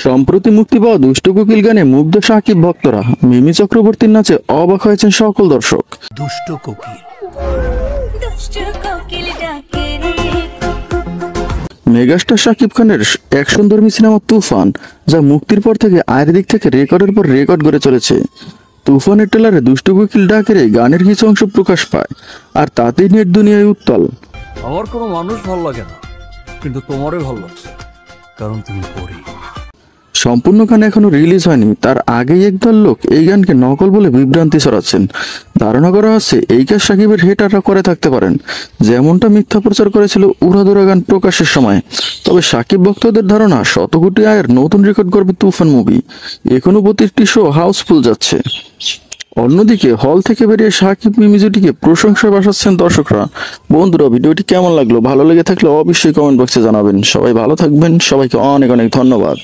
সম্প্রতি মুক্তি পাওয়া দুষ্ট কোকিল গানে মুগ্ধ সাকিব ভক্তরা। মিমি চক্রবর্তীর নাচে অবাক হয়েছেন সকল দর্শক। দুষ্ট কোকিল মেগাস্টার শাকিব খানের অ্যাকশনধর্মী সিনেমা তুফান, যা মুক্তির পর থেকে আয়ের দিক থেকে রেকর্ডের পর রেকর্ড গড়ে চলেছে। তুফানের ট্রেলারে দুষ্ট কোকিল ডাকের এই গানের কিছু অংশ প্রকাশ পায়, আর তাতেই নেট দুনিয়ায় উত্তাল। আমার কোনো মানুষ ভালো লাগে না, কিন্তু তোমারই ভালো লাগছে, কারণ তুমি পড়ি। সম্পূর্ণ গান এখনো রিলিজ হয়নি, তার আগেই একদল লোক এই গানকে নকল বলে বিভ্রান্তি ছড়াচ্ছেন। ধারণা করা হচ্ছে এই কাজ সাকিবের হেটাররা করে থাকতে পারেন, যেমনটা মিথ্যা প্রচার করেছিল উড়াদুরা গান প্রকাশের সময়। তবে সাকিব ভক্তদের ধারণা, 100 কোটি আয়ের নতুন রেকর্ড করবে তুফান মুভি। এখনো প্রতিটি শো হাউসফুল যাচ্ছে। অন্যদিকে হল থেকে বেরিয়ে সাকিব মিমি জুটিকে প্রশংসায় ভাসাচ্ছেন দর্শকরা। বন্ধুরা, ভিডিওটি কেমন লাগলো? ভালো লেগে থাকলে অবশ্যই কমেন্ট বক্সে জানাবেন। সবাই ভালো থাকবেন, সবাইকে অনেক অনেক ধন্যবাদ।